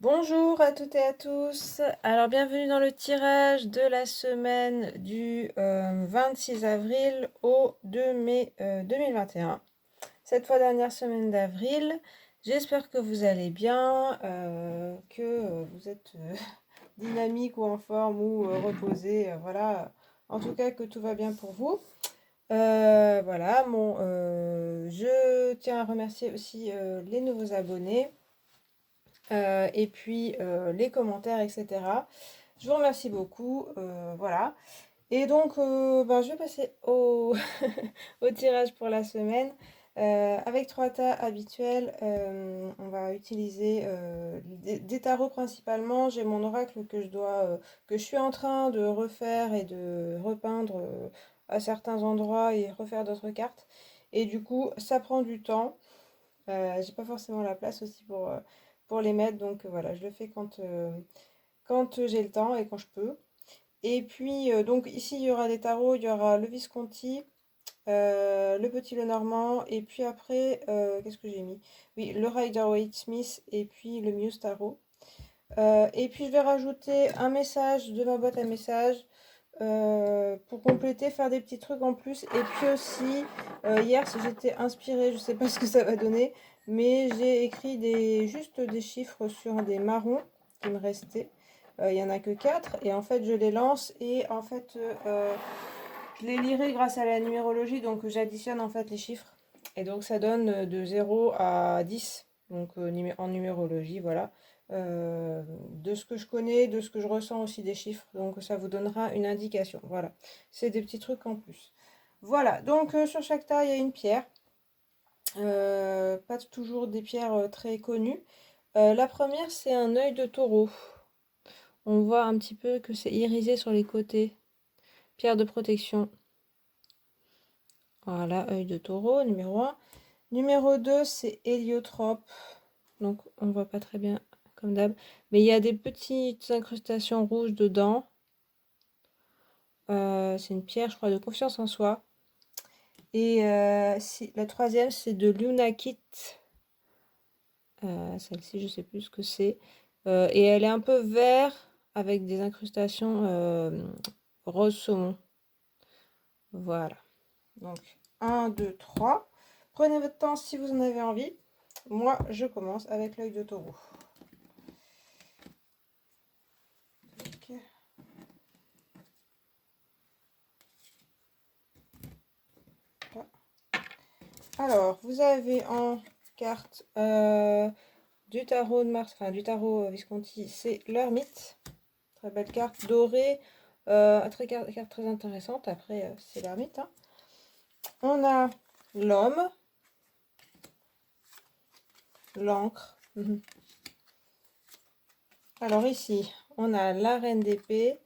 Bonjour à toutes et à tous. Alors bienvenue dans le tirage de la semaine du 26 avril au 2 mai 2021. Cette fois dernière semaine d'avril. J'espère que vous allez bien, que vous êtes dynamique ou en forme ou reposé. Voilà. En tout cas que tout va bien pour vous. Voilà. Je tiens à remercier aussi les nouveaux abonnés. Et puis les commentaires, etc. Je vous remercie beaucoup. Voilà. Et donc, je vais passer au, au tirage pour la semaine. Avec trois tas habituels, on va utiliser des tarots principalement. J'ai mon oracle que je suis en train de refaire et de repeindre à certains endroits et refaire d'autres cartes. Et du coup, ça prend du temps. J'ai pas forcément la place aussi pour les mettre, donc voilà, je le fais quand j'ai le temps et quand je peux. Et puis, donc ici, il y aura des tarots, il y aura le Visconti, le Petit Lenormand, et puis après, qu'est-ce que j'ai mis? Oui, le Rider-Waite-Smith, et puis le Muse Tarot. Et puis, je vais rajouter un message de ma boîte à messages pour compléter, faire des petits trucs en plus. Et puis aussi, hier, j'étais inspirée, je sais pas ce que ça va donner, mais j'ai écrit juste des chiffres sur des marrons qui me restaient. Il y en a que 4 et en fait je les lance et en fait je les lirai grâce à la numérologie, donc j'additionne en fait les chiffres et donc ça donne de 0 à 10, donc en numérologie, voilà. De ce que je connais, de ce que je ressens aussi des chiffres, donc ça vous donnera une indication, voilà. C'est des petits trucs en plus. Voilà, donc sur chaque tas il y a une pierre. Pas toujours des pierres très connues. La première, c'est un œil de taureau. On voit un petit peu que c'est irisé sur les côtés. Pierre de protection. Voilà, œil de taureau, numéro 1. Numéro 2, c'est héliotrope. Donc, on voit pas très bien, comme d'hab. Mais il y a des petites incrustations rouges dedans. C'est une pierre, je crois, de confiance en soi. Et la troisième, c'est de l'unakite. Celle-ci, je sais plus ce que c'est. Et elle est un peu vert avec des incrustations rose saumon. Voilà. Donc, 1, 2, 3. Prenez votre temps si vous en avez envie. Moi, je commence avec l'œil de taureau. Okay. Alors, vous avez en carte du tarot de Mars, enfin du tarot Visconti, c'est l'ermite. Très belle carte dorée, carte très intéressante. Après, c'est l'ermite. Hein. On a l'homme, l'encre. Alors ici, on a la reine d'épée,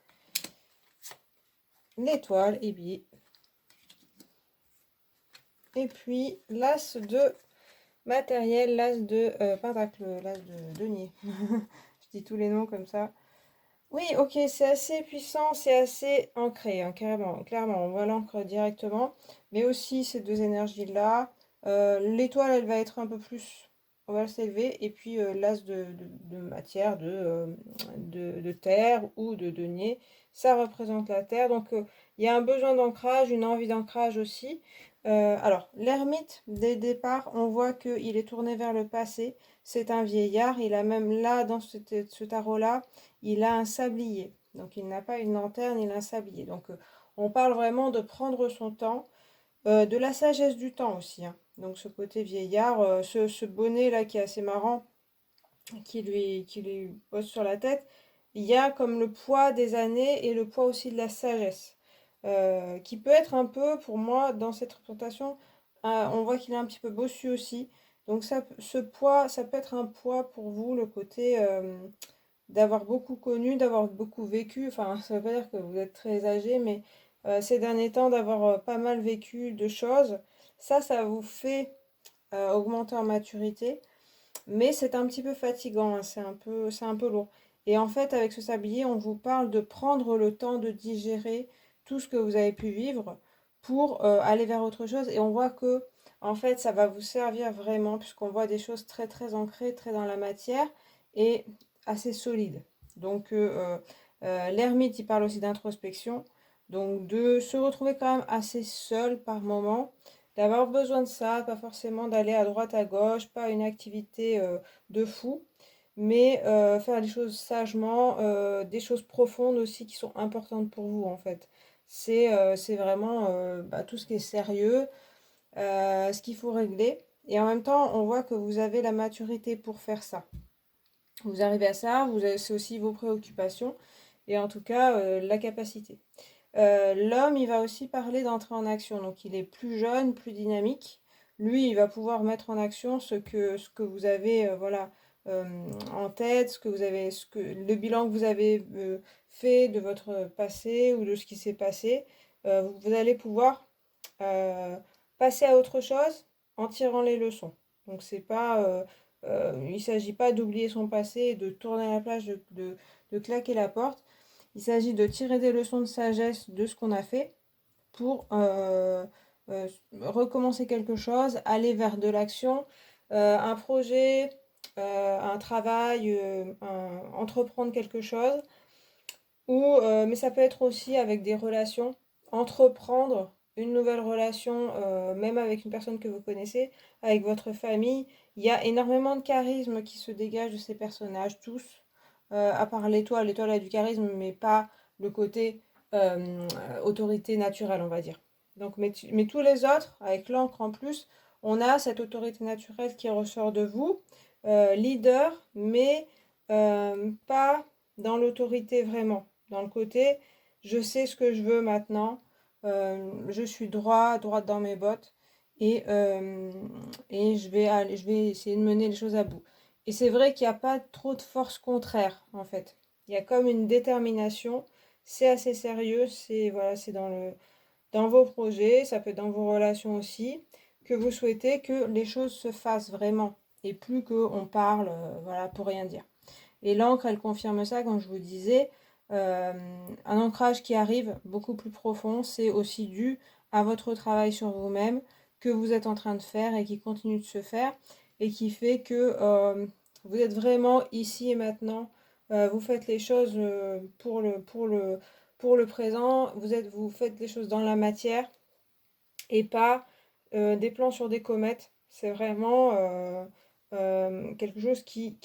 l'étoile, et puis l'as de matériel, l'as de pentacle, l'as de denier. Je dis tous les noms comme ça. Oui, ok, c'est assez puissant, c'est assez ancré, hein, carrément, clairement, on voit l'encre directement, mais aussi ces deux énergies-là. L'étoile, elle va être un peu plus, on va s'élever, et puis l'as de matière, de terre ou de denier, ça représente la terre, donc il y a un besoin d'ancrage, une envie d'ancrage aussi. Alors, l'ermite, dès le départ, on voit qu'il est tourné vers le passé, c'est un vieillard, il a même là, dans ce tarot-là, il a un sablier. Donc il n'a pas une lanterne, il a un sablier. Donc on parle vraiment de prendre son temps, de la sagesse du temps aussi. Hein. Donc ce côté vieillard, ce bonnet là qui est assez marrant, qui lui pose sur la tête, il y a comme le poids des années et le poids aussi de la sagesse. Qui peut être un peu, pour moi, dans cette représentation, on voit qu'il est un petit peu bossu aussi. Donc ça, ce poids, ça peut être un poids pour vous, le côté d'avoir beaucoup connu, d'avoir beaucoup vécu. Enfin, ça ne veut pas dire que vous êtes très âgé, mais ces derniers temps, d'avoir pas mal vécu de choses, ça vous fait augmenter en maturité. Mais c'est un petit peu fatigant, hein, c'est un peu lourd. Et en fait, avec ce sablier, on vous parle de prendre le temps de digérer tout ce que vous avez pu vivre pour aller vers autre chose. Et on voit que, en fait, ça va vous servir vraiment, puisqu'on voit des choses très très ancrées, très dans la matière. Et assez solide. Donc l'ermite, il parle aussi d'introspection, donc de se retrouver quand même assez seul par moment, d'avoir besoin de ça, pas forcément d'aller à droite à gauche, pas une activité de fou, mais faire les choses sagement, des choses profondes aussi qui sont importantes pour vous en fait. C'est vraiment tout ce qui est sérieux, ce qu'il faut régler. Et en même temps, on voit que vous avez la maturité pour faire ça. Vous arrivez à ça, c'est aussi vos préoccupations et en tout cas la capacité. L'homme, il va aussi parler d'entrer en action. Donc il est plus jeune, plus dynamique. Lui, il va pouvoir mettre en action ce que vous avez voilà, en tête, le bilan que vous avez fait de votre passé ou de ce qui s'est passé. Vous allez pouvoir euh, passer à autre chose en tirant les leçons. Donc c'est pas, il ne s'agit pas d'oublier son passé et de tourner à la plage, de claquer la porte. Il s'agit de tirer des leçons de sagesse de ce qu'on a fait pour recommencer quelque chose, aller vers de l'action, un projet, un travail, entreprendre quelque chose. Mais ça peut être aussi avec des relations, entreprendre une nouvelle relation, même avec une personne que vous connaissez, avec votre famille. Il y a énormément de charisme qui se dégage de ces personnages, tous, à part l'étoile. L'étoile a du charisme, mais pas le côté autorité naturelle, on va dire. Donc, mais tous les autres, avec l'encre en plus, on a cette autorité naturelle qui ressort de vous, leader, mais pas dans l'autorité vraiment dans le côté je sais ce que je veux maintenant, je suis droite dans mes bottes et je vais essayer de mener les choses à bout. Et c'est vrai qu'il n'y a pas trop de force contraire en fait. Il y a comme une détermination, c'est assez sérieux, c'est voilà, c'est dans vos projets, ça peut être dans vos relations aussi, que vous souhaitez que les choses se fassent vraiment et plus qu'on parle voilà, pour rien dire. Et l'encre, elle confirme ça, comme je vous disais. Euh, un ancrage qui arrive beaucoup plus profond, c'est aussi dû à votre travail sur vous-même que vous êtes en train de faire et qui continue de se faire et qui fait que vous êtes vraiment ici et maintenant. Vous faites les choses pour le présent. Vous faites les choses dans la matière et pas des plans sur des comètes. C'est vraiment quelque chose qui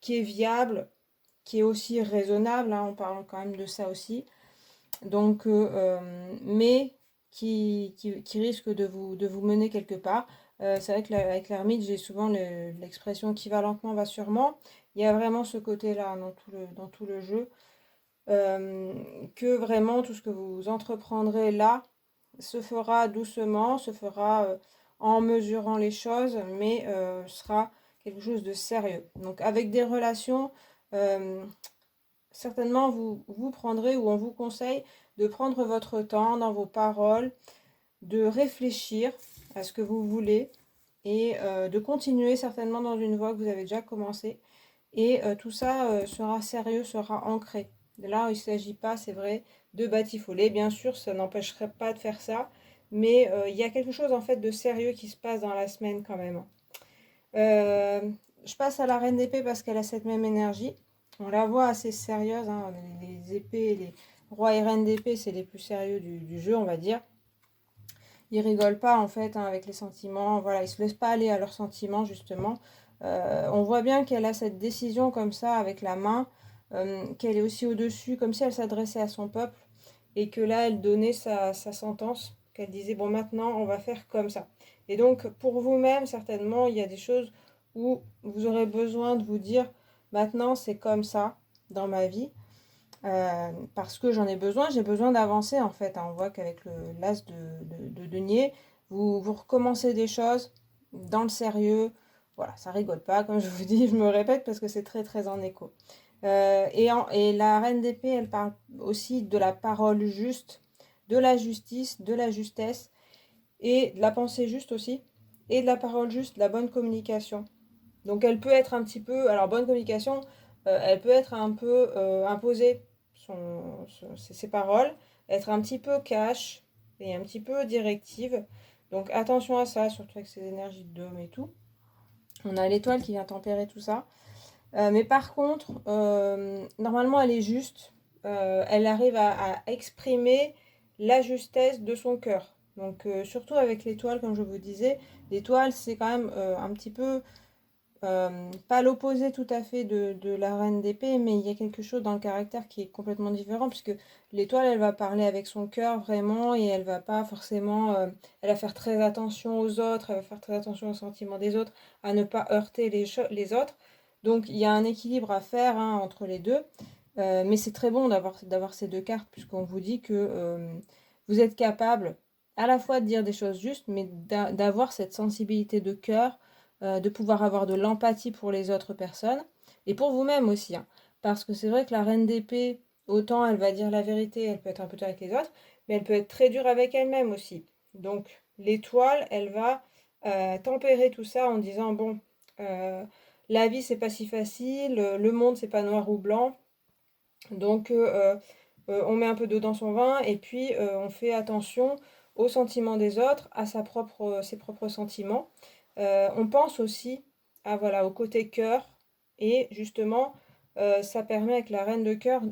est viable, qui est aussi raisonnable, hein, on parle quand même de ça aussi, donc, mais qui risque de vous mener quelque part. C'est vrai qu'avec l'ermite, j'ai souvent l'expression qui va lentement va sûrement. Il y a vraiment ce côté-là dans tout le jeu, que vraiment tout ce que vous entreprendrez là se fera doucement, se fera en mesurant les choses, mais sera quelque chose de sérieux. Donc avec des relations, euh, certainement vous prendrez ou on vous conseille de prendre votre temps dans vos paroles, de réfléchir à ce que vous voulez et de continuer certainement dans une voie que vous avez déjà commencé. Et tout ça sera sérieux, sera ancré. Là, il ne s'agit pas, c'est vrai, de batifoler. Bien sûr, ça n'empêcherait pas de faire ça, mais il y a quelque chose en fait de sérieux qui se passe dans la semaine quand même. Euh, je passe à la reine d'épée parce qu'elle a cette même énergie. On la voit assez sérieuse, hein. Les épées, les rois et reines d'épée, c'est les plus sérieux du jeu, on va dire. Ils rigolent pas en fait hein, avec les sentiments. Voilà, ils se laissent pas aller à leurs sentiments justement. On voit bien qu'elle a cette décision comme ça avec la main, qu'elle est aussi au-dessus, comme si elle s'adressait à son peuple et que là elle donnait sa sentence, qu'elle disait bon maintenant on va faire comme ça. Et donc pour vous-même certainement il y a des choses où vous aurez besoin de vous dire maintenant c'est comme ça dans ma vie. Parce que j'en ai besoin, j'ai besoin d'avancer en fait, hein. On voit qu'avec l'as de denier, vous recommencez des choses dans le sérieux. Voilà, ça rigole pas, comme je vous dis, je me répète parce que c'est très très en écho. Et la reine d'épée, elle parle aussi de la parole juste, de la justice, de la justesse et de la pensée juste aussi, et de la parole juste, de la bonne communication. Donc elle peut être un petit peu, alors bonne communication, elle peut être un peu imposer ses paroles, être un petit peu cash et un petit peu directive. Donc attention à ça, surtout avec ces énergies de dôme et tout. On a l'étoile qui vient tempérer tout ça. Mais par contre, normalement, elle est juste. Elle arrive à exprimer la justesse de son cœur. Donc, surtout avec l'étoile, comme je vous disais, l'étoile, c'est quand même un petit peu pas l'opposé tout à fait de la reine d'épée, mais il y a quelque chose dans le caractère qui est complètement différent, puisque l'étoile, elle va parler avec son cœur vraiment, et elle va pas forcément, elle va faire très attention aux autres, elle va faire très attention aux sentiments des autres, à ne pas heurter les autres. Donc il y a un équilibre à faire hein, entre les deux, mais c'est très bon d'avoir ces deux cartes, puisqu'on vous dit que vous êtes capable à la fois de dire des choses justes, mais d'avoir cette sensibilité de cœur, de pouvoir avoir de l'empathie pour les autres personnes et pour vous-même aussi. Hein. Parce que c'est vrai que la reine d'épée, autant elle va dire la vérité, elle peut être un peu dure avec les autres, mais elle peut être très dure avec elle-même aussi. Donc l'étoile, elle va tempérer tout ça en disant, bon, euh, la vie c'est pas si facile, le monde c'est pas noir ou blanc, donc on met un peu d'eau dans son vin et puis on fait attention aux sentiments des autres, à ses propres sentiments. On pense aussi voilà, au côté cœur et justement ça permet avec la reine de cœur,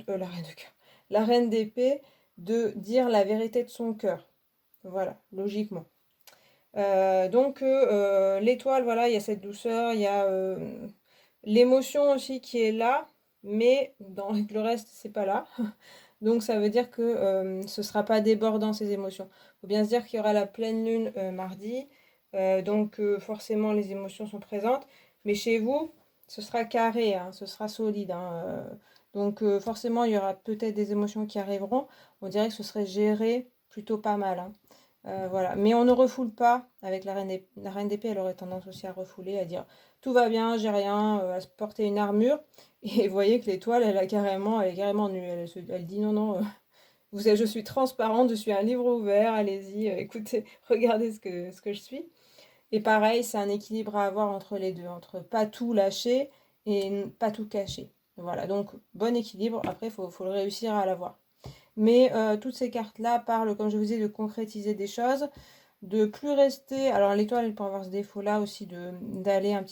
la reine d'épée de dire la vérité de son cœur. Voilà, logiquement. L'étoile, voilà, il y a cette douceur, il y a l'émotion aussi qui est là, mais dans le reste, c'est pas là. Donc ça veut dire que ce sera pas débordant ces émotions. Il faut bien se dire qu'il y aura la pleine lune mardi, forcément les émotions sont présentes, mais chez vous, ce sera carré, hein, ce sera solide. Hein, forcément, il y aura peut-être des émotions qui arriveront. On dirait que ce serait géré plutôt pas mal. Hein. Voilà. Mais on ne refoule pas avec la reine d'épée, elle aurait tendance aussi à refouler, à dire tout va bien, j'ai rien, à se porter une armure. Et vous voyez que l'étoile, elle est carrément nue. Elle dit non, non, je suis transparente, je suis un livre ouvert, allez-y, écoutez, regardez ce que je suis. Et pareil, c'est un équilibre à avoir entre les deux, entre pas tout lâcher et pas tout cacher. Voilà, donc bon équilibre, après, faut le réussir à l'avoir. Mais toutes ces cartes-là parlent, comme je vous disais, de concrétiser des choses, de plus rester. Alors l'étoile, elle peut avoir ce défaut-là aussi d'aller un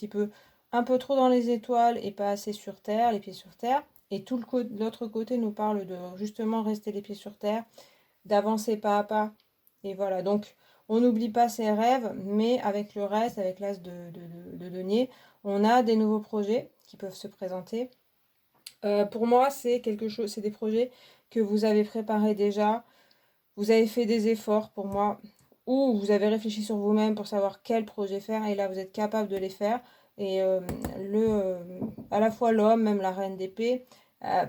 peu trop dans les étoiles et pas assez sur terre, les pieds sur terre. Et l'autre côté nous parle de justement rester les pieds sur terre, d'avancer pas à pas. Et voilà, donc on n'oublie pas ses rêves, mais avec le reste, avec l'as de denier, on a des nouveaux projets qui peuvent se présenter. Pour moi, c'est des projets que vous avez préparés déjà, vous avez fait des efforts pour moi, ou vous avez réfléchi sur vous-même pour savoir quel projet faire, et là vous êtes capable de les faire. Et à la fois l'homme, même la reine d'épée,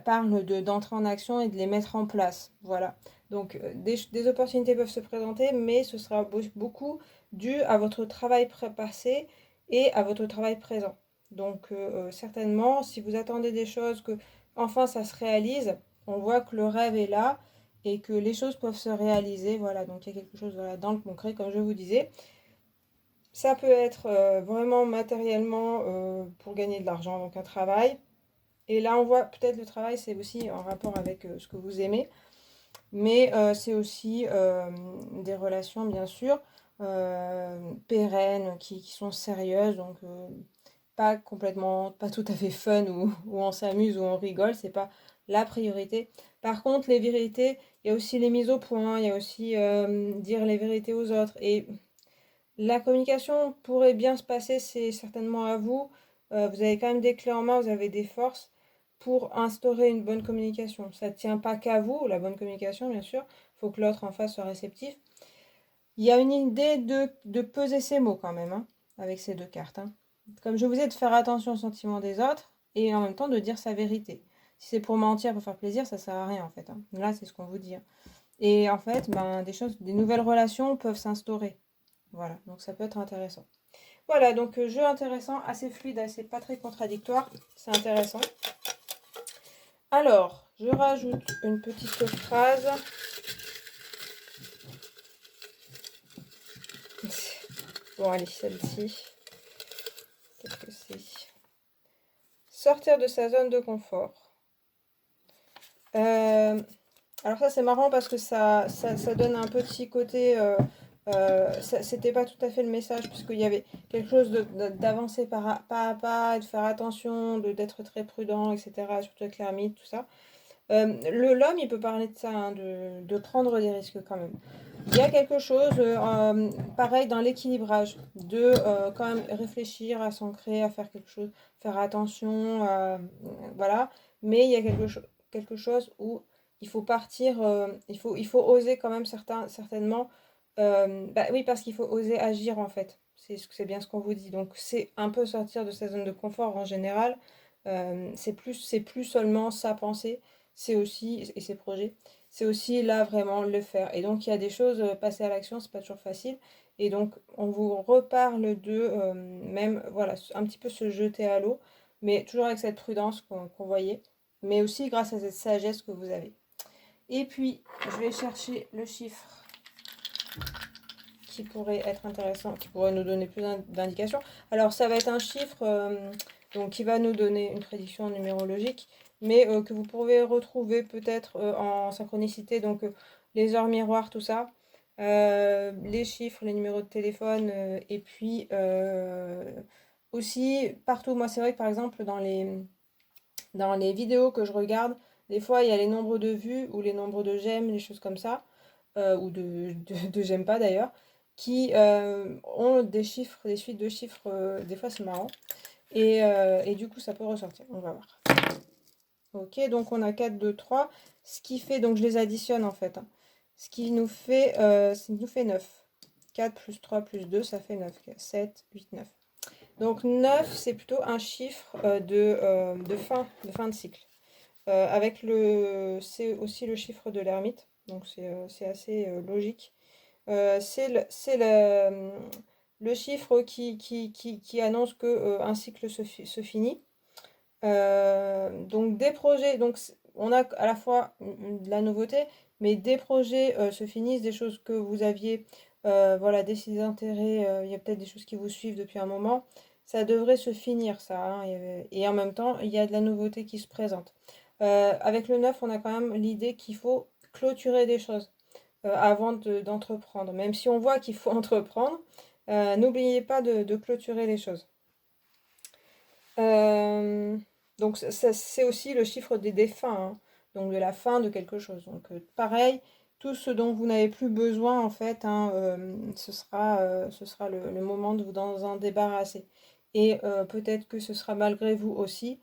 parle d'entrer en action et de les mettre en place. Voilà. Donc des opportunités peuvent se présenter, mais ce sera beaucoup dû à votre travail passé et à votre travail présent. Donc certainement, si vous attendez des choses que enfin ça se réalise, on voit que le rêve est là et que les choses peuvent se réaliser. Voilà, donc il y a quelque chose voilà, dans le concret, comme je vous disais. Ça peut être vraiment matériellement pour gagner de l'argent, donc un travail. Et là, on voit peut-être le travail, c'est aussi en rapport avec ce que vous aimez, mais c'est aussi des relations, bien sûr, pérennes, qui sont sérieuses, donc pas complètement, pas tout à fait fun, où on s'amuse, où on rigole, c'est pas la priorité. Par contre, les vérités, il y a aussi les mises au point, il y a aussi dire les vérités aux autres. Et la communication pourrait bien se passer, c'est certainement à vous. Vous avez quand même des clés en main, vous avez des forces pour instaurer une bonne communication. Ça ne tient pas qu'à vous, la bonne communication, bien sûr. Il faut que l'autre en face soit réceptif. Il y a une idée de peser ses mots quand même, hein, avec ces deux cartes. Hein. Comme je vous ai de faire attention aux sentiments des autres et en même temps de dire sa vérité. Si c'est pour mentir, pour faire plaisir, ça sert à rien en fait. Hein. Là, c'est ce qu'on vous dit. Hein. Et en fait, des nouvelles relations peuvent s'instaurer. Voilà, donc ça peut être intéressant. Voilà, donc jeu intéressant, assez fluide, assez pas très contradictoire. C'est intéressant. Alors, je rajoute une petite phrase. Bon, allez, celle-ci. Qu'est-ce que c'est? Sortir de sa zone de confort. Alors ça, c'est marrant parce que ça donne un petit côté C'était pas tout à fait le message, puisqu'il y avait quelque chose d'avancer pas à pas, de faire attention, d'être très prudent, etc. Surtout avec l'ermite, tout ça. L'homme, il peut parler de ça, hein, de prendre des risques quand même. Il y a quelque chose, pareil, dans l'équilibrage, de quand même réfléchir, à s'ancrer, à faire quelque chose, faire attention, voilà. Mais il y a quelque chose où il faut partir, il faut oser quand même certainement. Bah oui, parce qu'il faut oser agir en fait. C'est bien ce qu'on vous dit. Donc c'est un peu sortir de sa zone de confort en général. C'est plus seulement sa pensée, c'est aussi, et ses projets, c'est aussi là vraiment le faire. Et donc il y a des choses, passer à l'action, c'est pas toujours facile. Et donc on vous reparle de même, voilà, un petit peu se jeter à l'eau, mais toujours avec cette prudence qu'on voyait, mais aussi grâce à cette sagesse que vous avez. Et puis, je vais chercher le chiffre qui pourrait être intéressant, qui pourrait nous donner plus d'indications. Alors, ça va être un chiffre donc, qui va nous donner une prédiction numérologique, mais que vous pouvez retrouver peut-être en synchronicité, donc les heures miroirs, tout ça, les chiffres, les numéros de téléphone, et puis aussi partout. Moi, c'est vrai que par exemple, dans les vidéos que je regarde, des fois, il y a les nombres de vues ou les nombres de j'aime, les choses comme ça, ou de j'aime pas d'ailleurs, qui ont des chiffres, des suites de chiffres, des fois c'est marrant. Et du coup, ça peut ressortir. On va voir. Ok, donc on a 4, 2, 3. Ce qui fait, donc je les additionne en fait, hein. Ce qui nous fait, 9. 4 plus 3 plus 2, ça fait 9. 7, 8, 9. Donc 9, c'est plutôt un chiffre de fin de cycle. C'est aussi le chiffre de l'ermite, donc c'est assez logique. C'est le chiffre qui annonce que un cycle se finit. Donc des projets, donc on a à la fois de la nouveauté, mais des projets se finissent, des choses que vous aviez, voilà, décidé d'intérêt, il y a peut-être des choses qui vous suivent depuis un moment, ça devrait se finir ça, hein, et en même temps, il y a de la nouveauté qui se présente. Avec le 9 on a quand même l'idée qu'il faut clôturer des choses avant d'entreprendre. Même si on voit qu'il faut entreprendre, n'oubliez pas de clôturer les choses. Euh, donc c'est aussi le chiffre des fins, hein, donc de la fin de quelque chose. Donc pareil, tout ce dont vous n'avez plus besoin en fait, hein, ce sera le moment de vous en débarrasser. Et peut-être que ce sera malgré vous aussi.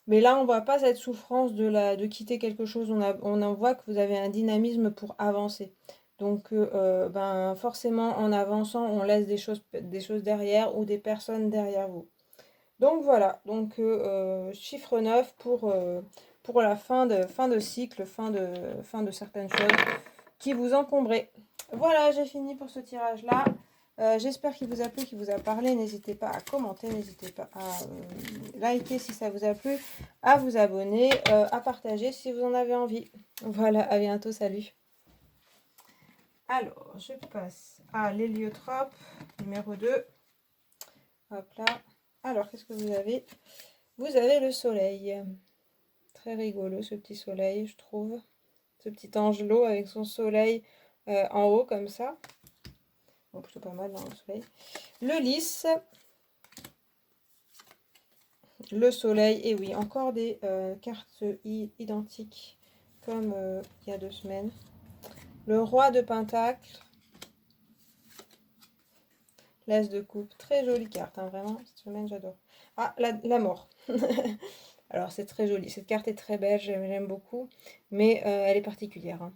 Mais là, on voit pas cette souffrance de quitter quelque chose. On en voit que vous avez un dynamisme pour avancer. Donc, ben, forcément, en avançant, on laisse des choses derrière ou des personnes derrière vous. Donc voilà, donc chiffre 9 pour la fin de cycle, fin de certaines choses qui vous encombraient. Voilà, j'ai fini pour ce tirage-là. J'espère qu'il vous a plu, qu'il vous a parlé. N'hésitez pas à commenter, n'hésitez pas à liker si ça vous a plu, à vous abonner, à partager si vous en avez envie. Voilà, à bientôt, salut. Alors, je passe à l'héliotrope numéro 2. Hop là. Alors, qu'est-ce que vous avez? Vous avez le soleil. Très rigolo ce petit soleil, je trouve. Ce petit angelot avec son soleil en haut comme ça. Bon, plutôt pas mal dans le soleil. Le lys. Le soleil. Et oui, encore des cartes identiques comme il y a 2 semaines. Le roi de pentacle. L'as de coupe. Très jolie carte, hein, vraiment. Cette semaine, j'adore. Ah, la mort. Alors, c'est très joli. Cette carte est très belle, j'aime beaucoup. Mais elle est particulière, hein.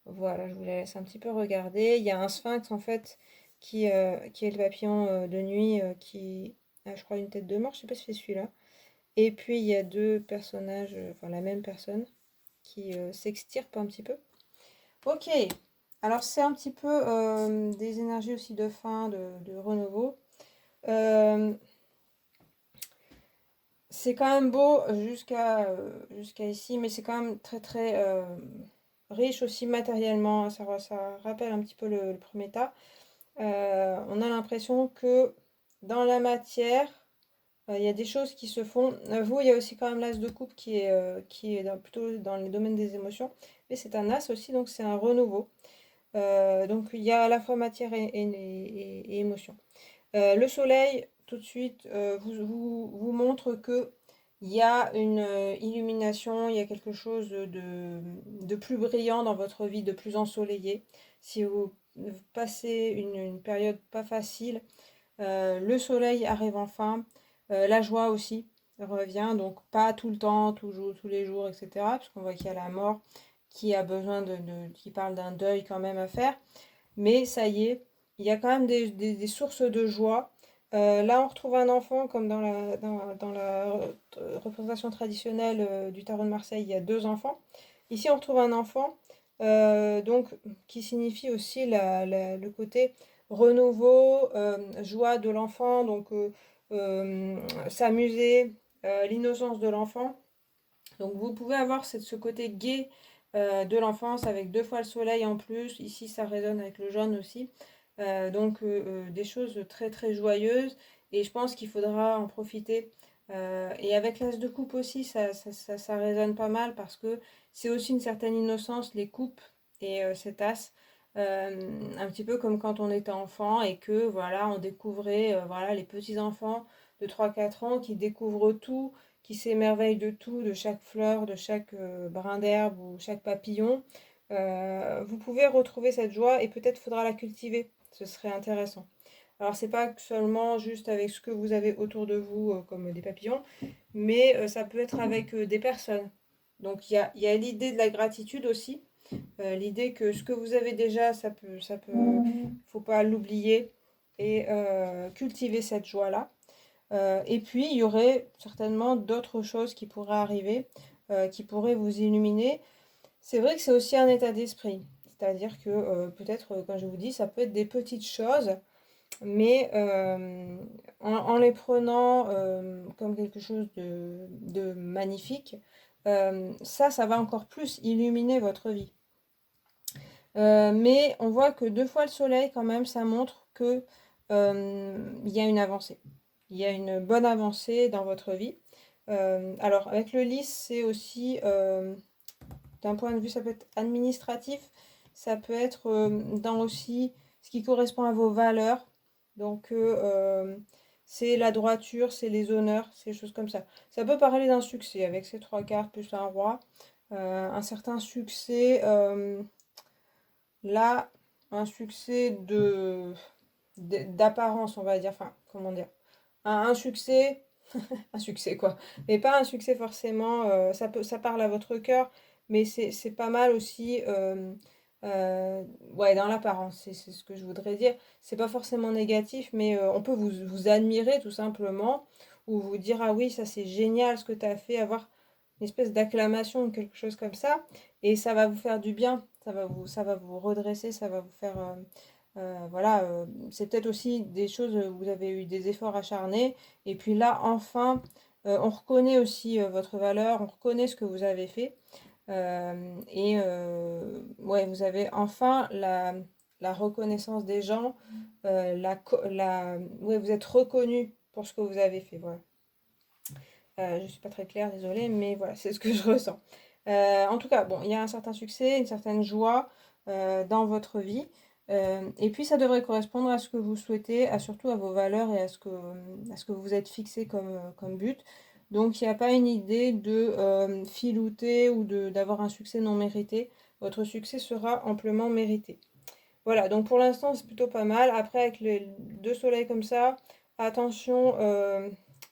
Voilà, je vous la laisse un petit peu regarder. Il y a un sphinx, en fait, qui est le papillon de nuit, qui a, je crois, une tête de mort. Je sais pas si c'est celui-là. Et puis, il y a 2 personnages, enfin, la même personne, qui s'extirpe un petit peu. Ok. Alors, c'est un petit peu des énergies aussi de fin, de renouveau. Euh, C'est quand même beau jusqu'à ici, mais c'est quand même très très riche aussi matériellement. Ça rappelle un petit peu le premier tas. On a l'impression que dans la matière, il y a des choses qui se font. Vous, il y a aussi quand même l'as de coupe qui est plutôt dans les domaines des émotions, mais c'est un as aussi, donc c'est un renouveau. Donc il y a à la fois matière et émotion. Le soleil, tout de suite, vous montre que il y a une illumination, il y a quelque chose de plus brillant dans votre vie, de plus ensoleillé. Si vous passez une période pas facile, le soleil arrive enfin, la joie aussi revient, donc pas tout le temps, toujours, tous les jours, etc. Parce qu'on voit qu'il y a la mort qui a besoin qui parle d'un deuil quand même à faire. Mais ça y est, il y a quand même des sources de joie. Là, on retrouve un enfant, comme dans la représentation traditionnelle du tarot de Marseille, il y a deux enfants. Ici, on retrouve un enfant, donc, qui signifie aussi le côté renouveau, joie de l'enfant, donc s'amuser, l'innocence de l'enfant. Donc vous pouvez avoir ce côté gai de l'enfance avec deux fois le soleil en plus. Ici, ça résonne avec le jaune aussi. Des choses très très joyeuses. Et je pense qu'il faudra en profiter. Et avec l'as de coupe aussi, ça résonne pas mal parce que c'est aussi une certaine innocence, les coupes et cet as. Un petit peu comme quand on était enfant et que voilà, on découvrait voilà, les petits enfants de 3 4 ans qui découvrent tout, qui s'émerveille de tout, de chaque fleur, de chaque brin d'herbe ou chaque papillon. Vous pouvez retrouver cette joie et peut-être faudra la cultiver. Ce serait intéressant. Alors c'est pas seulement juste avec ce que vous avez autour de vous comme des papillons, mais ça peut être avec des personnes. Donc il y a l'idée de la gratitude aussi, l'idée que ce que vous avez déjà, faut pas l'oublier et cultiver cette joie-là. Et puis, il y aurait certainement d'autres choses qui pourraient arriver, qui pourraient vous illuminer. C'est vrai que c'est aussi un état d'esprit. C'est-à-dire que peut-être, comme je vous dis, ça peut être des petites choses, mais en les prenant comme quelque chose de magnifique, ça va encore plus illuminer votre vie. Mais on voit que deux fois le soleil, quand même, ça montre que il y a une avancée. Il y a une bonne avancée dans votre vie. Alors, avec le lys, c'est aussi, d'un point de vue, ça peut être administratif, ça peut être dans aussi ce qui correspond à vos valeurs. Donc, c'est la droiture, c'est les honneurs, c'est des choses comme ça. Ça peut parler d'un succès avec ces trois cartes plus un roi. Un certain succès. Là, un succès d'apparence, on va dire. Enfin, comment dire? Un succès, un succès quoi. Mais pas un succès forcément. Ça parle à votre cœur, mais c'est pas mal aussi. Ouais, dans l'apparence, c'est ce que je voudrais dire. C'est pas forcément négatif, mais on peut vous admirer tout simplement, ou vous dire ah oui, ça c'est génial ce que tu as fait, avoir une espèce d'acclamation ou quelque chose comme ça, et ça va vous faire du bien, ça va vous redresser, ça va vous faire voilà, c'est peut-être aussi des choses où vous avez eu des efforts acharnés, et puis là, enfin, on reconnaît aussi votre valeur, on reconnaît ce que vous avez fait, ouais, vous avez enfin la reconnaissance des gens, ouais, vous êtes reconnu pour ce que vous avez fait, voilà. Je suis pas très claire, désolée, mais voilà, c'est ce que je ressens. En tout cas, bon, il y a un certain succès, une certaine joie dans votre vie. Et puis, ça devrait correspondre à ce que vous souhaitez, surtout à vos valeurs et à ce que vous êtes fixé comme but. Donc, il n'y a pas une idée de filouter ou d'avoir un succès non mérité. Votre succès sera amplement mérité. Voilà, donc pour l'instant, c'est plutôt pas mal. Après, avec les deux soleils comme ça, attention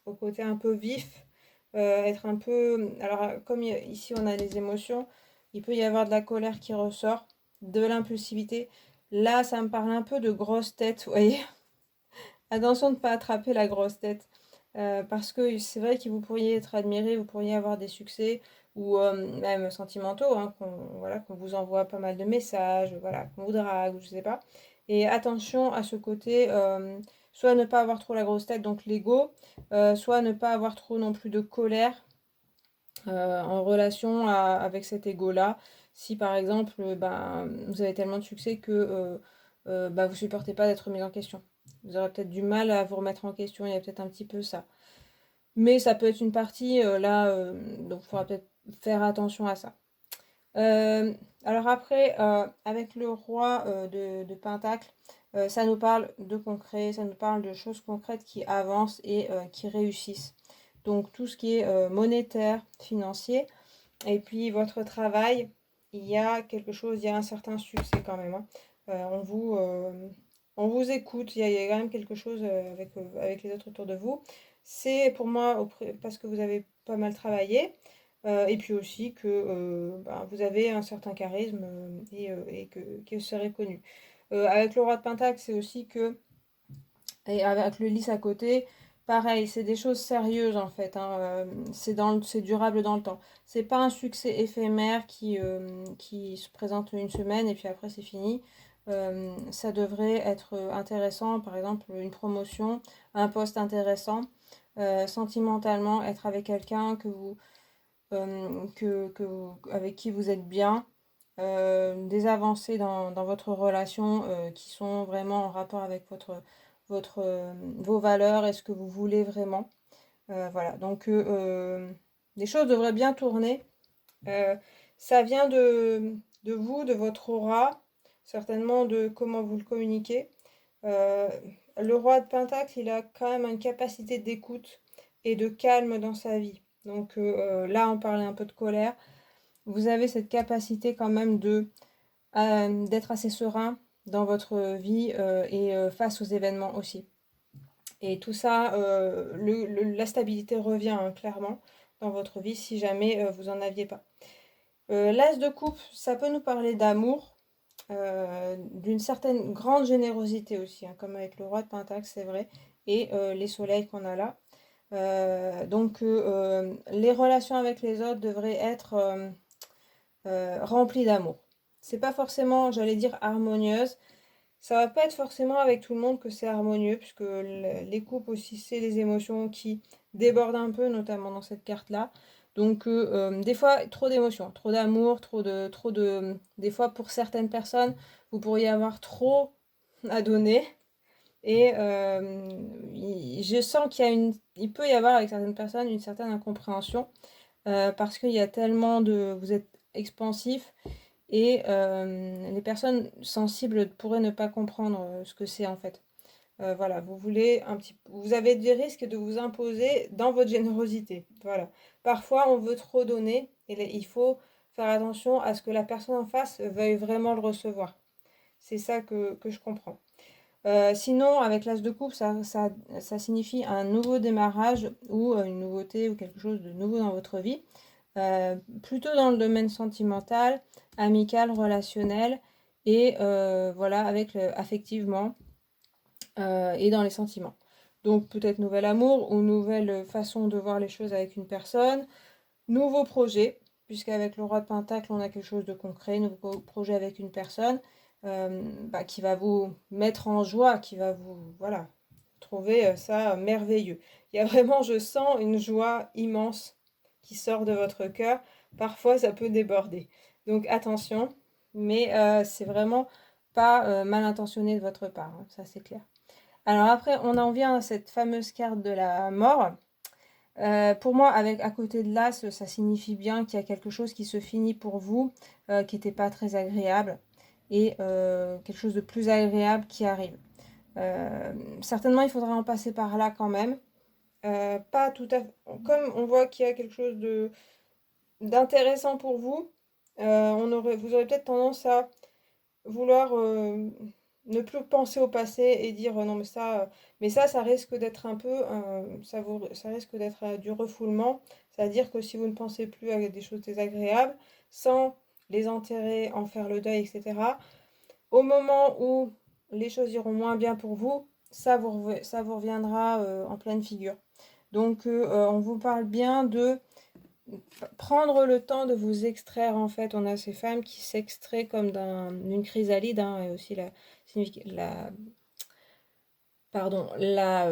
au côté un peu vif, être un peu... Alors, comme ici on a les émotions, il peut y avoir de la colère qui ressort, de l'impulsivité. Là, ça me parle un peu de grosse tête, vous voyez. Attention de ne pas attraper la grosse tête. Parce que c'est vrai que vous pourriez être admiré, vous pourriez avoir des succès, ou même sentimentaux, hein, voilà, qu'on vous envoie pas mal de messages, voilà, qu'on vous drague, ou je sais pas. Et attention à ce côté, soit ne pas avoir trop la grosse tête, donc l'ego, soit ne pas avoir trop non plus de colère en relation avec cet ego-là. Si par exemple, ben, vous avez tellement de succès que bah, vous supportez pas d'être mis en question. Vous aurez peut-être du mal à vous remettre en question, il y a peut-être un petit peu ça. Mais ça peut être une partie, là, donc il faudra peut-être faire attention à ça. Alors après, avec le roi de Pentacle, ça nous parle de concret, ça nous parle de choses concrètes qui avancent et qui réussissent. Donc tout ce qui est monétaire, financier, et puis votre travail, il y a quelque chose, il y a un certain succès quand même, hein. On vous écoute, il y a quand même quelque chose avec les autres autour de vous. C'est pour moi parce que vous avez pas mal travaillé, et puis aussi que ben, vous avez un certain charisme et que vous serez connu. Avec le roi de Pentacle, c'est aussi que, et avec le lys à côté, pareil, c'est des choses sérieuses en fait, hein, c'est durable dans le temps. C'est pas un succès éphémère qui se présente une semaine et puis après c'est fini. Ça devrait être intéressant, par exemple une promotion, un poste intéressant, sentimentalement, être avec quelqu'un avec qui vous êtes bien, des avancées dans votre relation qui sont vraiment en rapport avec vos valeurs et ce que vous voulez vraiment. Voilà, donc les choses devraient bien tourner. Euh, Ça vient de vous, de votre aura, certainement de comment vous le communiquez. Euh, le roi de Pentacle, il a quand même une capacité d'écoute et de calme dans sa vie. Donc là, on parlait un peu de colère. Vous avez cette capacité quand même d'être assez serein dans votre vie et face aux événements aussi. Et tout ça, la stabilité revient hein, clairement dans votre vie si jamais vous en aviez pas. L'as de coupe, ça peut nous parler d'amour, d'une certaine grande générosité aussi, hein, comme avec le roi de Pentacle, c'est vrai, et les soleils qu'on a là. Donc les relations avec les autres devraient être remplies d'amour. C'est pas forcément, j'allais dire, harmonieuse. Ça va pas être forcément avec tout le monde que c'est harmonieux, puisque les couples aussi, c'est les émotions qui débordent un peu, notamment dans cette carte-là. Donc, des fois, trop d'émotions, trop d'amour, des fois, pour certaines personnes, vous pourriez avoir trop à donner. Et je sens il peut y avoir avec certaines personnes une certaine incompréhension, parce qu'il y a tellement vous êtes expansif et les personnes sensibles pourraient ne pas comprendre ce que c'est en fait. Voilà, vous avez des risques de vous imposer dans votre générosité. Voilà. Parfois, on veut trop donner et il faut faire attention à ce que la personne en face veuille vraiment le recevoir. C'est ça que je comprends. Sinon, avec l'as de coupe, ça signifie un nouveau démarrage ou une nouveauté ou quelque chose de nouveau dans votre vie. Plutôt dans le domaine sentimental, amical, relationnel et voilà, affectivement et dans les sentiments. Donc peut-être nouvel amour ou nouvelle façon de voir les choses avec une personne, nouveau projet, puisqu'avec le roi de Pentacle, on a quelque chose de concret, nouveau projet avec une personne qui va vous mettre en joie, qui va vous, voilà, trouver ça merveilleux. Il y a vraiment, je sens une joie immense qui sort de votre cœur. Parfois, ça peut déborder. Donc attention, mais c'est vraiment pas mal intentionné de votre part, hein, ça c'est clair. Alors après, on en vient à cette fameuse carte de la mort. Pour moi, avec à côté de l'as, ça signifie bien qu'il y a quelque chose qui se finit pour vous, qui n'était pas très agréable, et quelque chose de plus agréable qui arrive. Certainement, il faudra en passer par là quand même. Pas tout à fait. Comme on voit qu'il y a quelque chose d'intéressant pour vous, vous aurez peut-être tendance à vouloir ne plus penser au passé et dire non mais ça risque d'être un peu ça risque d'être du refoulement, c'est-à-dire que si vous ne pensez plus à des choses désagréables sans les enterrer, en faire le deuil, etc. Au moment où les choses iront moins bien pour vous, ça vous reviendra en pleine figure. Donc on vous parle bien de prendre le temps de vous extraire en fait. On a ces femmes qui s'extraient comme d'une chrysalide, hein, et aussi pardon, la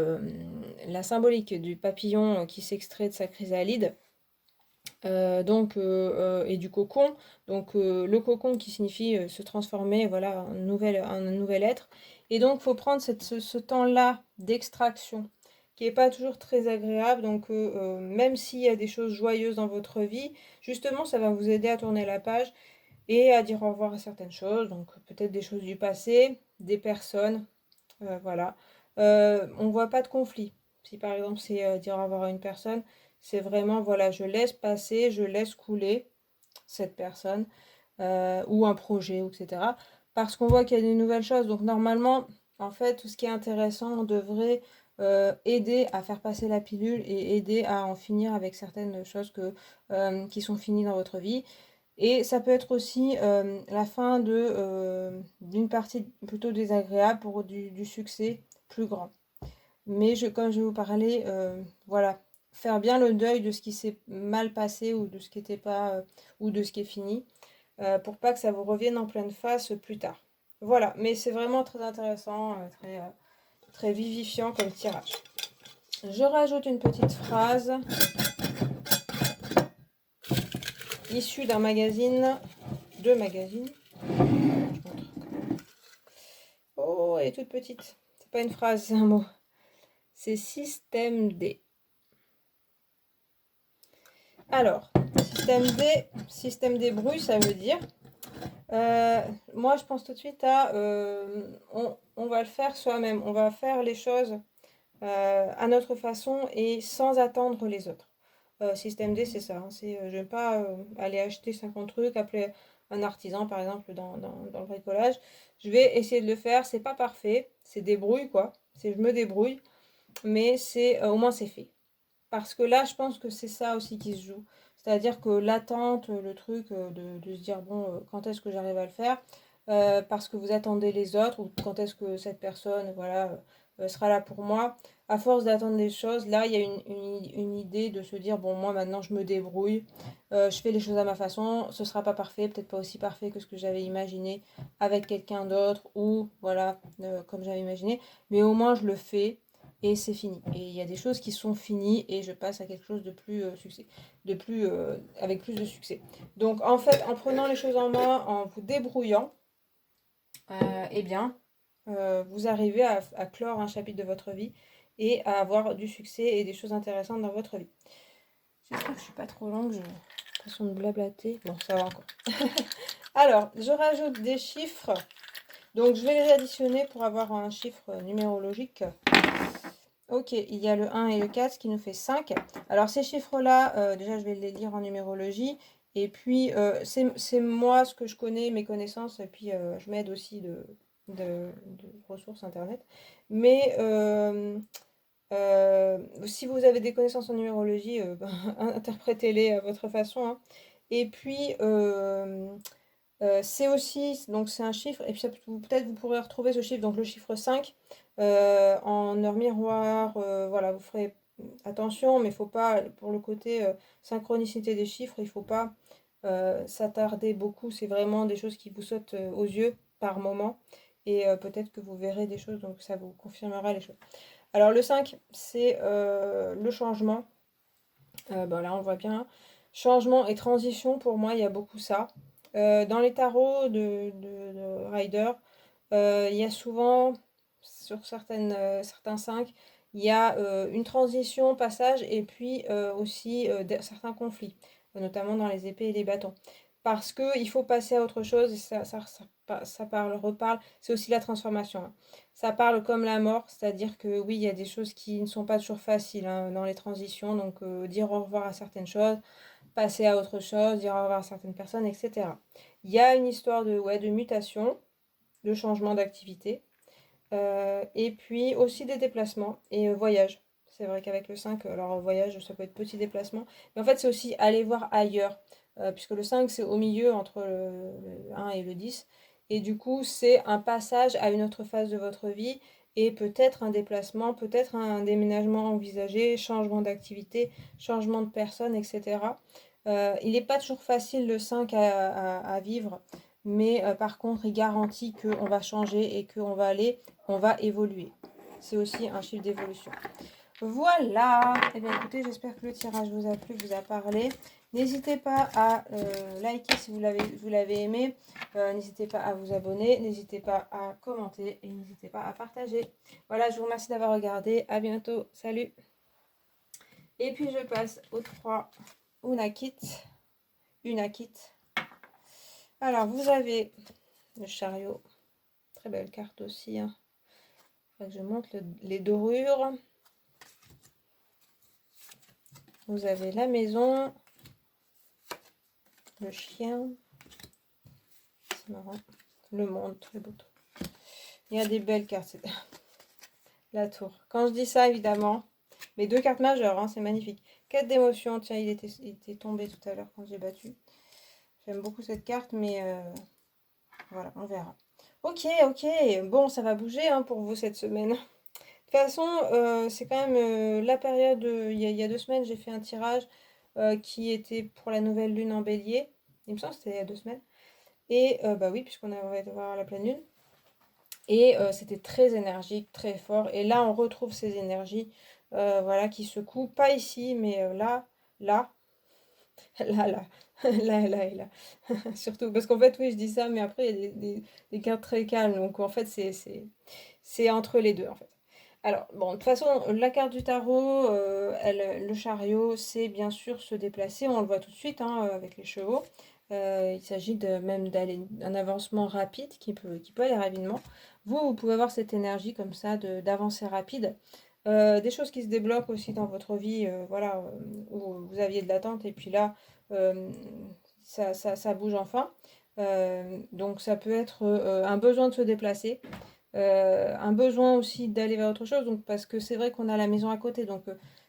symbolique du papillon qui s'extrait de sa chrysalide. Et du cocon. Donc le cocon qui signifie se transformer, voilà, un nouvel être. Et donc il faut prendre ce temps-là d'extraction qui n'est pas toujours très agréable. Donc même s'il y a des choses joyeuses dans votre vie, justement ça va vous aider à tourner la page et à dire au revoir à certaines choses, donc peut-être des choses du passé, des personnes, voilà. On voit pas de conflit. Si par exemple c'est dire au revoir à une personne, c'est vraiment, voilà, je laisse passer, je laisse couler cette personne ou un projet, etc. Parce qu'on voit qu'il y a des nouvelles choses. Donc normalement, en fait, tout ce qui est intéressant devrait aider à faire passer la pilule et aider à en finir avec certaines choses qui sont finies dans votre vie. Et ça peut être aussi la fin d'une partie plutôt désagréable pour du succès plus grand. Mais comme je vais vous parler, voilà, faire bien le deuil de ce qui s'est mal passé ou de ce qui était pas, ou de ce qui est fini, pour pas que ça vous revienne en pleine face plus tard. Voilà, mais c'est vraiment très intéressant, très vivifiant comme tirage. Je rajoute une petite phrase issue d'un magazine, deux magazines. Je montre. Oh, elle est toute petite. C'est pas une phrase, c'est un mot. C'est système D. Alors, système D brouille, ça veut dire. Moi, je pense tout de suite à on va le faire soi-même. On va faire les choses à notre façon et sans attendre les autres. Système D, c'est ça. Hein, je ne vais pas aller acheter 50 trucs, appeler un artisan, par exemple, dans le bricolage. Je vais essayer de le faire. C'est pas parfait. C'est débrouille, quoi. Je me débrouille. Mais au moins, c'est fait. Parce que là, je pense que c'est ça aussi qui se joue. C'est-à-dire que l'attente, le truc de se dire, bon, quand est-ce que j'arrive à le faire parce que vous attendez les autres, ou quand est-ce que cette personne, voilà, sera là pour moi. À force d'attendre des choses, là, il y a une idée de se dire, bon, moi, maintenant, je me débrouille, je fais les choses à ma façon, ce sera pas parfait, peut-être pas aussi parfait que ce que j'avais imaginé avec quelqu'un d'autre, ou, voilà, comme j'avais imaginé, mais au moins, je le fais et c'est fini. Et il y a des choses qui sont finies et je passe à quelque chose de plus succès, avec plus de succès. Donc en fait, en prenant les choses en main, en vous débrouillant, eh bien, vous arrivez à clore un chapitre de votre vie et à avoir du succès et des choses intéressantes dans votre vie. J'espère que je suis pas trop longue, j'ai l'impression de blablater. Bon, ça va encore. Alors, je rajoute des chiffres. Donc je vais les additionner pour avoir un chiffre numérologique. Ok, il y a le 1 et le 4, ce qui nous fait 5. Alors ces chiffres-là, déjà je vais les lire en numérologie. Et puis c'est moi ce que je connais, mes connaissances, et puis je m'aide aussi de ressources internet. Mais si vous avez des connaissances en numérologie, interprétez-les à votre façon. Hein. Et puis c'est aussi, donc c'est un chiffre, et puis peut-être vous pourrez retrouver ce chiffre, donc le chiffre 5, en heure miroir, voilà, vous ferez attention, mais il ne faut pas, pour le côté synchronicité des chiffres, il ne faut pas s'attarder beaucoup, c'est vraiment des choses qui vous sautent aux yeux par moment, et peut-être que vous verrez des choses, donc ça vous confirmera les choses. Alors le 5, c'est le changement, là on le voit bien, changement et transition, pour moi il y a beaucoup ça. Dans les tarots de Rider, il y a souvent, sur certains 5, il y a une transition, passage, et puis aussi certains conflits, notamment dans les épées et les bâtons. Parce qu'il faut passer à autre chose, et ça reparle, c'est aussi la transformation. Hein. Ça parle comme la mort, c'est-à-dire que oui, il y a des choses qui ne sont pas toujours faciles hein, dans les transitions, donc dire au revoir à certaines choses, passer à autre chose, dire au revoir à certaines personnes, etc. Il y a une histoire de mutation, de changement d'activité, et puis aussi des déplacements et voyages. C'est vrai qu'avec le 5, alors voyage, ça peut être petit déplacement, mais en fait c'est aussi aller voir ailleurs, puisque le 5 c'est au milieu entre le 1 et le 10, et du coup c'est un passage à une autre phase de votre vie, et peut-être un déplacement, peut-être un déménagement envisagé, changement d'activité, changement de personne, etc. Il n'est pas toujours facile le 5 à vivre, mais par contre il garantit qu'on va changer et on va évoluer. C'est aussi un chiffre d'évolution. Voilà, et bien écoutez, j'espère que le tirage vous a plu, vous a parlé. N'hésitez pas à liker si vous l'avez aimé, n'hésitez pas à vous abonner, n'hésitez pas à commenter et n'hésitez pas à partager. Voilà, je vous remercie d'avoir regardé, à bientôt, salut. Et puis je passe aux 3 Unakit. Alors, vous avez le chariot. Très belle carte aussi. Hein. Faut que je montre les dorures. Vous avez la maison. Le chien. C'est marrant. Le monde, très beau. Il y a des belles cartes. La tour. Quand je dis ça, évidemment, mes 2 cartes majeures, hein, c'est magnifique. 4 d'émotion. Tiens, il était tombé tout à l'heure quand j'ai battu. J'aime beaucoup cette carte, mais voilà, on verra. Ok, ok. Bon, ça va bouger hein, pour vous cette semaine. De toute façon, c'est quand même la période. Il y a 2 semaines, j'ai fait un tirage qui était pour la nouvelle lune en bélier. Il me semble que c'était il y a 2 semaines. Et bah oui, puisqu'on va avoir la pleine lune. Et c'était très énergique, très fort. Et là, on retrouve ces énergies voilà, qui secouent. Pas ici, mais là, là, là, là, là et là. Surtout, parce qu'en fait, oui, je dis ça, mais après, il y a des cartes très calmes. Donc, en fait, c'est entre les deux, en fait. Alors, bon, de toute façon, la carte du tarot, le chariot, c'est bien sûr se déplacer. On le voit tout de suite hein, avec les chevaux. Il s'agit même d'aller un avancement rapide qui peut aller rapidement. Vous pouvez avoir cette énergie comme ça d'avancer rapide. Des choses qui se débloquent aussi dans votre vie, voilà, où vous aviez de l'attente et puis là, ça bouge enfin. Donc ça peut être un besoin de se déplacer. Un besoin aussi d'aller vers autre chose, donc parce que c'est vrai qu'on a la maison à côté, donc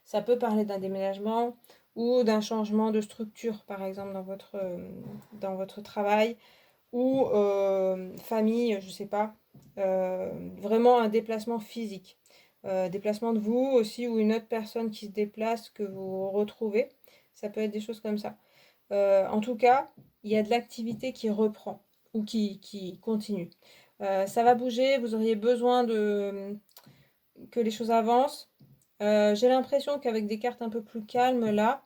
ça peut parler d'un déménagement ou d'un changement de structure, par exemple, dans votre travail, ou famille, je sais pas, vraiment un déplacement physique. Déplacement de vous aussi, ou une autre personne qui se déplace que vous retrouvez, ça peut être des choses comme ça. En tout cas, il y a de l'activité qui reprend ou qui continue. Ça va bouger, vous auriez besoin que les choses avancent. J'ai l'impression qu'avec des cartes un peu plus calmes là,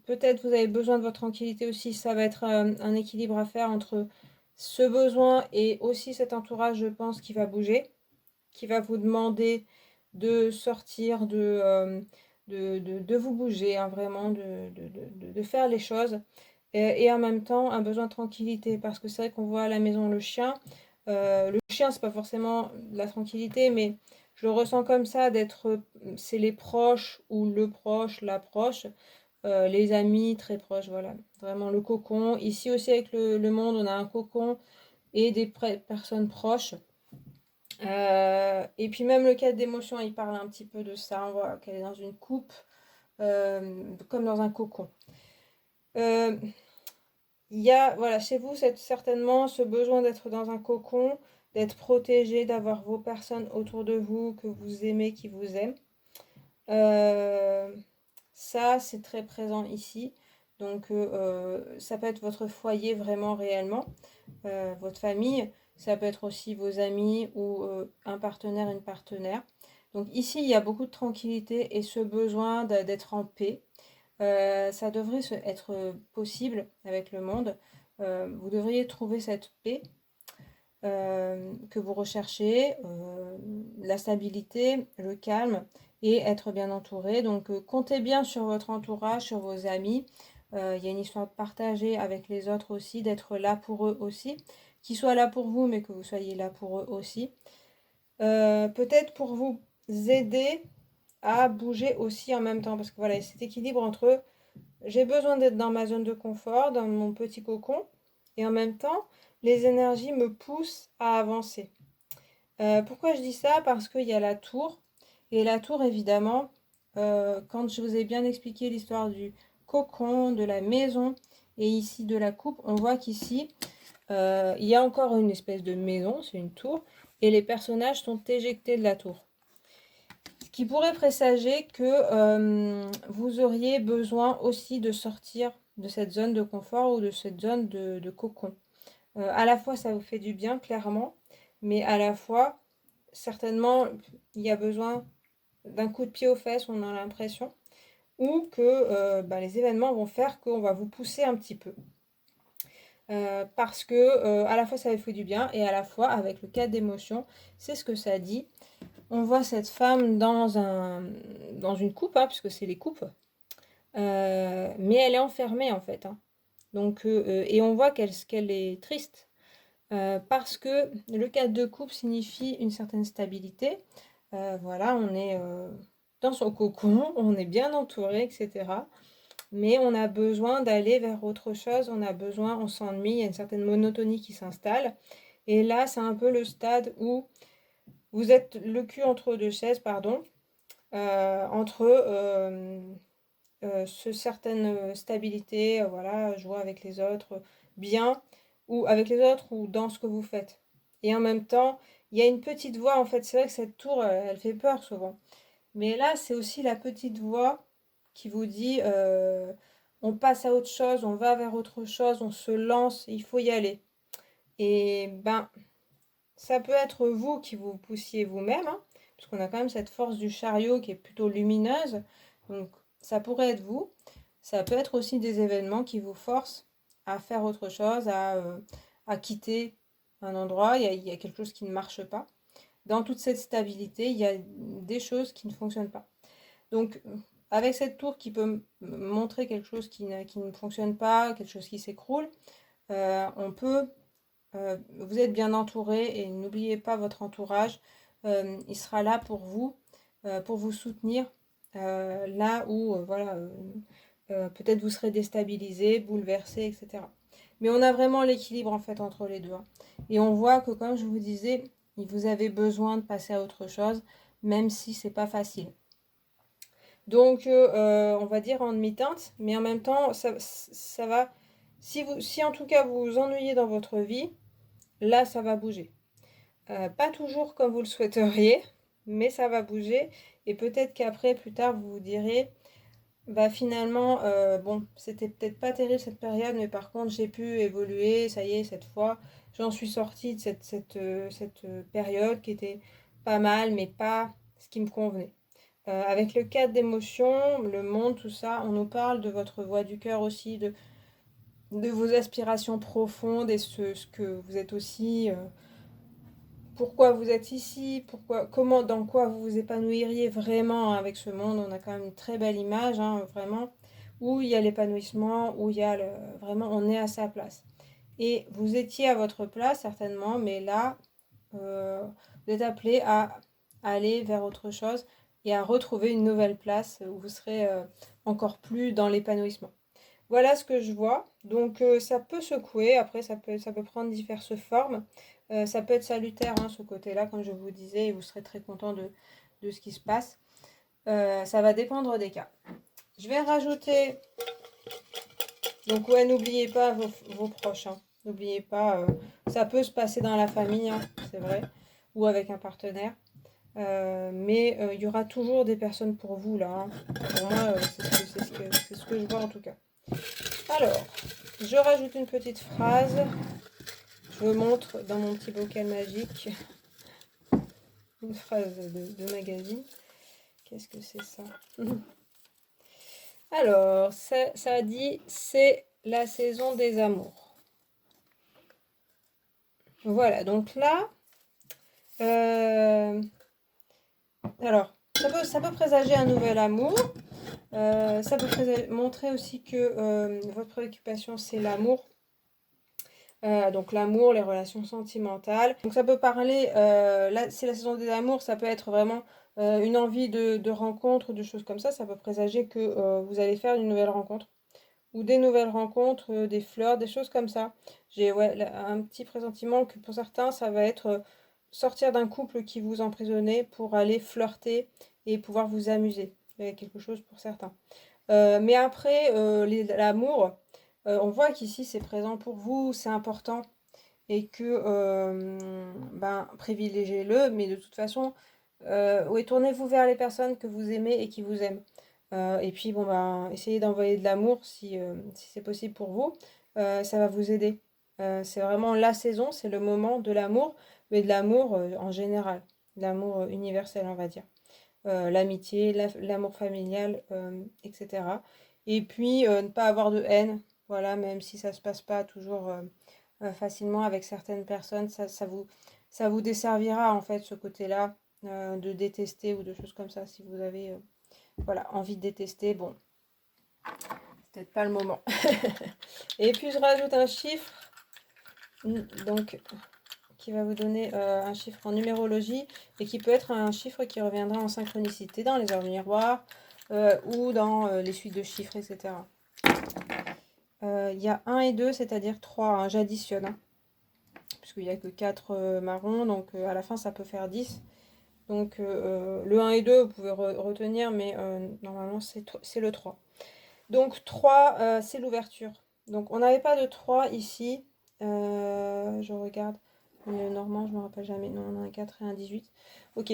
peut-être vous avez besoin de votre tranquillité aussi. Ça va être un équilibre à faire entre ce besoin et aussi cet entourage, je pense, qui va bouger, qui va vous demander de sortir, de vous bouger, hein, vraiment, de faire les choses. Et en même temps, un besoin de tranquillité, parce que c'est vrai qu'on voit à la maison le chien. Le chien, c'est pas forcément de la tranquillité, mais je le ressens comme ça, c'est les proches ou le proche, la proche, les amis très proches, voilà. Vraiment le cocon. Ici aussi avec le monde, on a un cocon et des personnes proches. Et puis même le cas d'émotion, il parle un petit peu de ça. On voit qu'elle est dans une coupe, comme dans un cocon. Euh, Il y a, voilà, chez vous, c'est certainement ce besoin d'être dans un cocon, d'être protégé, d'avoir vos personnes autour de vous que vous aimez, qui vous aiment. Euh, Ça, c'est très présent ici. Donc, ça peut être votre foyer vraiment réellement, votre famille. Ça peut être aussi vos amis ou un partenaire, une partenaire. Donc ici, il y a beaucoup de tranquillité et ce besoin d'être en paix. Ça devrait être possible avec le monde. Vous devriez trouver cette paix que vous recherchez, la stabilité, le calme et être bien entouré. Donc comptez bien sur votre entourage, sur vos amis. Il y a une histoire de partager avec les autres aussi, d'être là pour eux aussi. Qu'ils soient là pour vous, mais que vous soyez là pour eux aussi. Peut-être pour vous aider à bouger aussi en même temps. Parce que voilà, cet équilibre entre j'ai besoin d'être dans ma zone de confort, dans mon petit cocon, et en même temps, les énergies me poussent à avancer. Pourquoi je dis ça? Parce qu'il y a la tour, et la tour, évidemment, quand je vous ai bien expliqué l'histoire du cocon, de la maison, et ici de la coupe, on voit qu'ici, il y a encore une espèce de maison, c'est une tour, et les personnages sont éjectés de la tour. Ce qui pourrait présager que vous auriez besoin aussi de sortir de cette zone de confort ou de cette zone de cocon. À la fois, ça vous fait du bien, clairement, mais à la fois, certainement, il y a besoin d'un coup de pied aux fesses, on a l'impression, ou que les événements vont faire qu'on va vous pousser un petit peu. Parce que à la fois ça vous fait du bien et à la fois avec le cas d'émotion, c'est ce que ça dit. On voit cette femme dans une coupe, hein, puisque c'est les coupes, mais elle est enfermée en fait. Hein. Donc, et on voit qu'elle est triste. Parce que le 4 de coupe signifie une certaine stabilité. Voilà, on est dans son cocon, on est bien entouré, etc. Mais on a besoin d'aller vers autre chose, on s'ennuie, il y a une certaine monotonie qui s'installe. Et là, c'est un peu le stade où vous êtes le cul entre deux chaises, pardon, entre certaine stabilité, voilà, jouer avec les autres bien, ou avec les autres, ou dans ce que vous faites. Et en même temps, il y a une petite voix, en fait, c'est vrai que cette tour, elle fait peur souvent. Mais là, c'est aussi la petite voix qui vous dit, on passe à autre chose, on va vers autre chose, on se lance, il faut y aller. Et ben, ça peut être vous qui vous poussiez vous-même, hein, parce qu'on a quand même cette force du chariot qui est plutôt lumineuse. Donc, ça pourrait être vous. Ça peut être aussi des événements qui vous forcent à faire autre chose, à quitter un endroit. Il y a quelque chose qui ne marche pas. Dans toute cette stabilité, il y a des choses qui ne fonctionnent pas. Donc, avec cette tour qui peut montrer quelque chose qui ne fonctionne pas, quelque chose qui s'écroule, on peut vous êtes bien entouré et n'oubliez pas votre entourage. Il sera là pour vous soutenir là où voilà, peut-être vous serez déstabilisé, bouleversé, etc. Mais on a vraiment l'équilibre en fait entre les deux, hein. Et on voit que comme je vous disais, vous avez besoin de passer à autre chose, même si c'est pas facile. Donc on va dire en demi-teinte, mais en même temps ça va. Si en tout cas vous vous ennuyez dans votre vie, là, ça va bouger. Pas toujours comme vous le souhaiteriez, mais ça va bouger. Et peut-être qu'après, plus tard, vous vous direz, bah finalement, bon, c'était peut-être pas terrible cette période, mais par contre, j'ai pu évoluer. Ça y est, cette fois, j'en suis sortie de cette période qui était pas mal, mais pas ce qui me convenait. Avec le cadre d'émotion, le monde, tout ça, on nous parle de votre voix du cœur aussi, de vos aspirations profondes et ce que vous êtes aussi, pourquoi vous êtes ici, comment, dans quoi vous vous épanouiriez vraiment avec ce monde. On a quand même une très belle image, hein, vraiment, où il y a l'épanouissement, où il y a vraiment, on est à sa place. Et vous étiez à votre place certainement, mais là, vous êtes appelé à aller vers autre chose et à retrouver une nouvelle place où vous serez encore plus dans l'épanouissement. Voilà ce que je vois. Donc ça peut secouer, après ça peut prendre diverses formes. Ça peut être salutaire, hein, ce côté-là, comme je vous disais, et vous serez très content de ce qui se passe. Ça va dépendre des cas. Je vais rajouter, donc ouais, n'oubliez pas vos proches, hein. N'oubliez pas, ça peut se passer dans la famille, hein, c'est vrai, ou avec un partenaire. Mais il y aura toujours des personnes pour vous là, hein. Pour moi, c'est ce que je vois en tout cas. Alors, je rajoute une petite phrase. Je vous montre dans mon petit bocal magique une phrase de magazine. Qu'est-ce que c'est ça? Alors, ça dit c'est la saison des amours. Voilà, donc là, alors, ça peut présager un nouvel amour. Ça peut montrer aussi que votre préoccupation, c'est l'amour. Donc l'amour, les relations sentimentales. Donc ça peut parler, là c'est la saison des amours, ça peut être vraiment une envie de rencontre, de choses comme ça. Ça peut présager que vous allez faire une nouvelle rencontre. Ou des nouvelles rencontres, des fleurs, des choses comme ça. J'ai ouais, un petit pressentiment que pour certains, ça va être sortir d'un couple qui vous emprisonnait pour aller flirter et pouvoir vous amuser. Il y a quelque chose pour certains. Mais après, l'amour, on voit qu'ici c'est présent pour vous, c'est important et que ben, privilégiez-le, mais de toute façon, oui, tournez-vous vers les personnes que vous aimez et qui vous aiment. Et puis, bon, ben, essayez d'envoyer de l'amour si c'est possible pour vous. Ça va vous aider. C'est vraiment la saison, c'est le moment de l'amour, mais de l'amour en général, de l'amour universel, on va dire. L'amitié, l'amour familial, etc. Et puis, ne pas avoir de haine, voilà, même si ça se passe pas toujours facilement avec certaines personnes, ça vous desservira en fait ce côté-là de détester ou de choses comme ça. Si vous avez voilà, envie de détester, bon, peut-être pas le moment. Et puis je rajoute un chiffre, donc qui va vous donner un chiffre en numérologie et qui peut être un chiffre qui reviendra en synchronicité dans les heures miroirs ou dans les suites de chiffres, etc. Il y a 1 et 2, c'est-à-dire 3, hein, j'additionne, hein, puisqu'il n'y a que 4 marrons, donc à la fin ça peut faire 10. Donc le 1 et 2, vous pouvez retenir, mais normalement c'est le 3. Donc 3, c'est l'ouverture. Donc on n'avait pas de 3 ici. Je regarde. Le normand, je ne me rappelle jamais. Non, on a un 4 et un 18. Ok.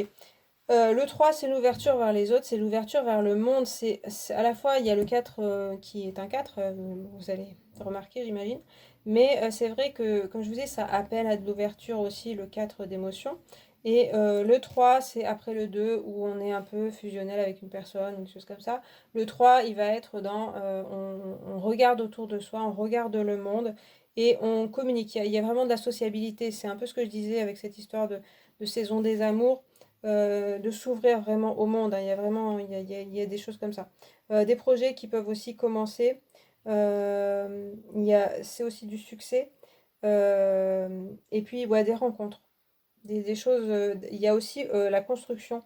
Le 3, c'est l'ouverture vers les autres, c'est l'ouverture vers le monde. C'est à la fois, il y a le 4 qui est un 4, vous allez remarquer, j'imagine. Mais c'est vrai que, comme je vous dis, ça appelle à de l'ouverture aussi, le 4 d'émotion. Et le 3, c'est après le 2, où on est un peu fusionnel avec une personne, ou des choses comme ça. Le 3, il va être dans, on regarde autour de soi, on regarde le monde, et on communique. Il y a vraiment de la sociabilité. C'est un peu ce que je disais avec cette histoire de saison des amours. De s'ouvrir vraiment au monde, hein. Il y a vraiment il y a des choses comme ça. Des projets qui peuvent aussi commencer. C'est aussi du succès. Et puis, ouais, des rencontres. Des choses. Il y a aussi la construction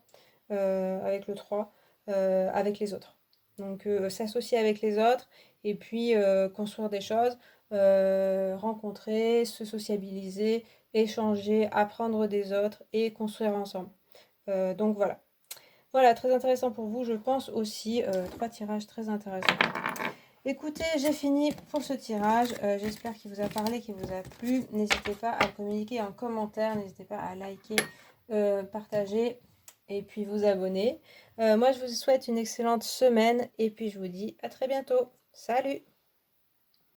avec le 3 avec les autres. Donc, s'associer avec les autres et puis construire des choses, rencontrer, se sociabiliser, échanger, apprendre des autres et construire ensemble. Donc voilà. Voilà, très intéressant pour vous, je pense aussi. 3 tirages très intéressants. Écoutez, j'ai fini pour ce tirage. J'espère qu'il vous a parlé, qu'il vous a plu. N'hésitez pas à communiquer en commentaire. N'hésitez pas à liker, partager et puis vous abonner. Moi, je vous souhaite une excellente semaine et puis je vous dis à très bientôt. Salut!